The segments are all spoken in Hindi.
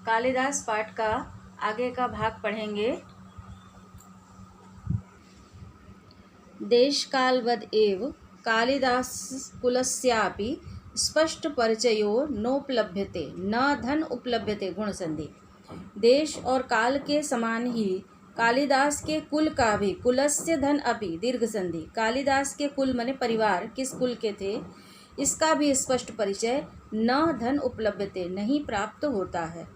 कालिदास पाठ का आगे का भाग पढ़ेंगे। देश कालवद एव कालिदास कुलस्यापि स्पष्ट परिचयो नोपलभ्यते न धन उपलभ्यते गुण संधि। देश और काल के समान ही कालिदास के कुल का भी कुलस्य धन अपि दीर्घ संधि। कालिदास के कुल माने परिवार किस कुल के थे इसका भी स्पष्ट परिचय न धन उपलभ्यते नहीं प्राप्त होता है।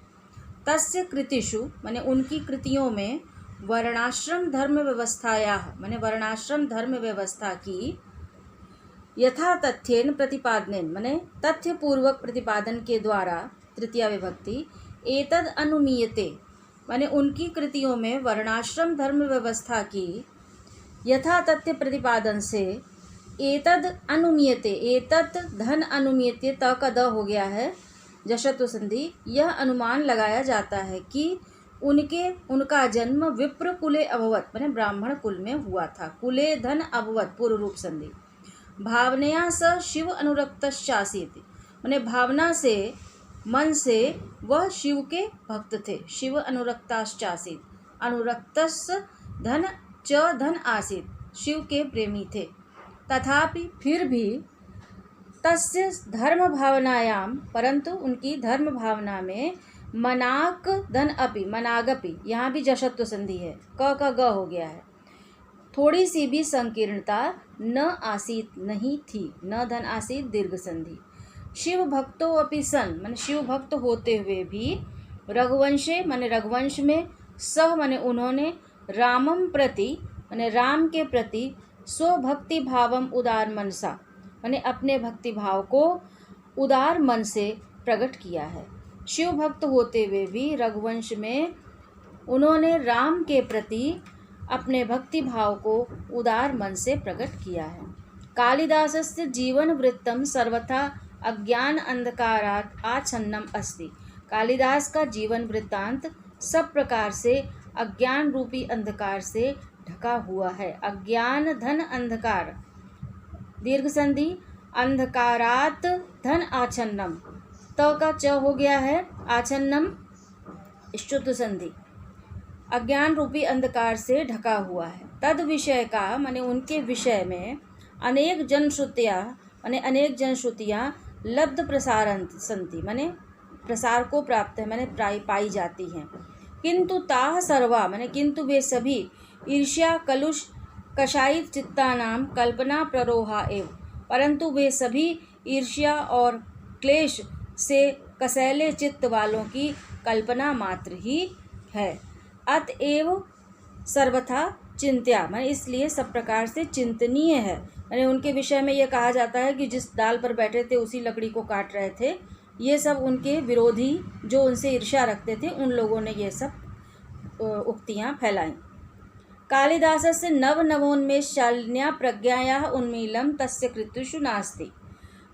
तस्य कृतिषु माने उनकी कृतियों में वर्णाश्रम धर्म व्यवस्थाया माने वर्णाश्रम धर्म व्यवस्था की यथा तथ्येन प्रतिपादनेन माने तथ्य पूर्वक प्रतिपादन के द्वारा तृतीया विभक्ति एतद अनुमीयते माने उनकी कृतियों में वर्णाश्रम धर्म व्यवस्था की यथा तथ्य प्रतिपादन से एतद अनुमीयते एतद धन अनुमीयते त का द हो गया है जशत्व संधि। यह अनुमान लगाया जाता है कि उनका जन्म विप्र कुले अभवत माने ब्राह्मण कुल में हुआ था। कुले धन अभवत पूर्व रूप संधि। भावनया स शिव अनुरक्तश्चासीत् माने भावना से मन से वह शिव के भक्त थे। शिव अनुरक्ताश्चासीत् अनुरक्तस् धन च धन आसीत् शिव के प्रेमी थे। तथापि फिर भी तस्य धर्म भावनायाम परंतु उनकी धर्म भावना में मनाक धन अपि मनागपि यहाँ भी जशत्व संधि है क का ग हो गया है। थोड़ी सी भी संकीर्णता न आसीत नहीं थी न धन आसीत दीर्घ संधि। शिव भक्तो अपि सन माने शिव भक्त होते हुए भी रघुवंशे माने रघुवंश में सह माने उन्होंने रामम प्रति माने राम के प्रति स्वभक्ति भावम उदार मनसा माने अपने भक्ति भाव को उदार मन से प्रकट किया है। शिव भक्त होते हुए भी रघुवंश में उन्होंने राम के प्रति अपने भक्ति भाव को उदार मन से प्रकट किया है। कालिदासस्य जीवन वृत्तम सर्वथा अज्ञान अंधकारात् आच्छन्नम अस्ति। कालिदास का जीवन वृत्तांत सब प्रकार से अज्ञान रूपी अंधकार से ढका हुआ है। अज्ञान धन अंधकार दीर्घ संधि अंधकारात धन आच्छन्नम त का च हो गया है आच्छन्नम श्चुत संधि। अज्ञान रूपी अंधकार से ढका हुआ है। तद विषय का माने उनके विषय में अनेक जनश्रुतियाँ माने अनेक जनश्रुतियाँ लब्ध प्रसारण संति माने प्रसार को प्राप्त है माने पाई जाती हैं। किंतु ताह सर्वा माने किंतु वे सभी ईर्ष्या कलुष कषायित चित्तानाम कल्पना प्ररोहा एव परंतु वे सभी ईर्ष्या और क्लेश से कसैले चित्त वालों की कल्पना मात्र ही है। अतएव सर्वथा चिंत्या माने इसलिए सब प्रकार से चिंतनीय है। माने उनके विषय में यह कहा जाता है कि जिस डाल पर बैठे थे उसी लकड़ी को काट रहे थे। ये सब उनके विरोधी जो उनसे ईर्ष्या रखते थे उन लोगों ने ये सब उक्तियाँ फैलाई। कालिदासस्य नव नवोन्मेषशालिन्या प्रज्ञायाः उन्मीलनं तस्य कृतिषु नास्ति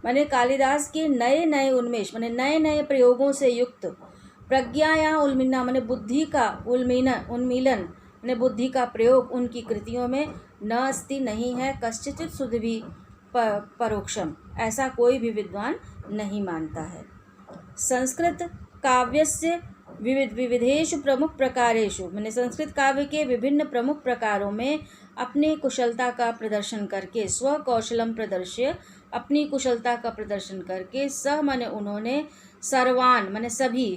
माने कालिदास के नए नए उन्मेष माने नए नए प्रयोगों से युक्त प्रज्ञायाः उन्मीलना माने बुद्धि का उन्मीलन माने बुद्धि का प्रयोग उनकी कृतियों में न अस्ति नहीं है। कश्चित् सुधि परोक्षम ऐसा कोई भी विद्वान नहीं मानता है। संस्कृत काव्यस्य विविधेषु प्रमुख प्रकारेषु माने संस्कृत काव्य के विभिन्न प्रमुख प्रकारों में अपनी कुशलता का प्रदर्शन करके स्व कौशलम प्रदर्श्य अपनी कुशलता का प्रदर्शन करके सह माने उन्होंने सर्वान माने सभी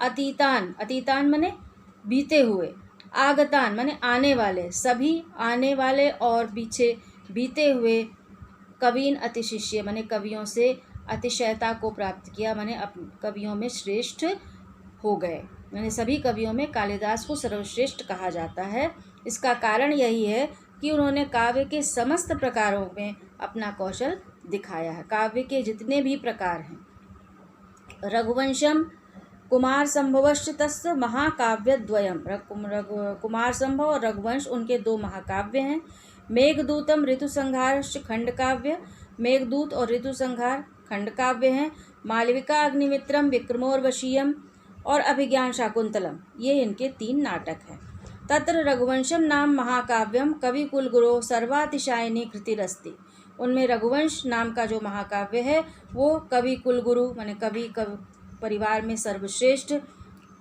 अतीतान माने बीते हुए आगतान माने आने वाले सभी आने वाले और पीछे बीते हुए कवीन अतिशिष्य माने कवियों से अतिशयता को प्राप्त किया माने कवियों में श्रेष्ठ हो गए। मैंने सभी कवियों में कालिदास को सर्वश्रेष्ठ कहा जाता है। इसका कारण यही है कि उन्होंने काव्य के समस्त प्रकारों में अपना कौशल दिखाया है। काव्य के जितने भी प्रकार हैं रघुवंशम कुमार संभवश्च तस्य महाकाव्यद्वयम कुमार संभव और रघुवंश उनके दो महाकाव्य हैं। मेघदूतम ऋतुसंहारश्च खंड काव्य मेघदूत और ऋतुसंहार खंड काव्य हैं। मालविका अग्निमित्रम विक्रमोर्वशीयम और अभिज्ञान शाकुंतलम ये इनके 3 नाटक हैं। तत्र रघुवंशम नाम महाकाव्यम कवि कुलगुरो सर्वातिशायिनी कृतिरस्ति उनमें रघुवंश नाम का जो महाकाव्य है वो कवि कुलगुरु माने कवि परिवार में सर्वश्रेष्ठ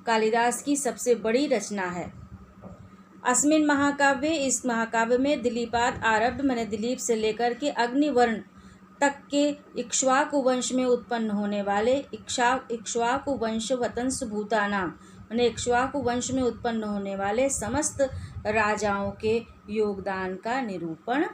कालिदास की सबसे बड़ी रचना है। अस्मिन् महाकाव्ये, इस महाकाव्य में दिलीपाद आरब्ध मैंने दिलीप से लेकर के अग्निवर्ण तक के इक्ष्वाकु वंश में उत्पन्न होने वाले इक्ष्वाकु वंश वतंस भूतानाम मैंने इक्ष्वाकु वंश में उत्पन्न होने वाले समस्त राजाओं के योगदान का निरूपण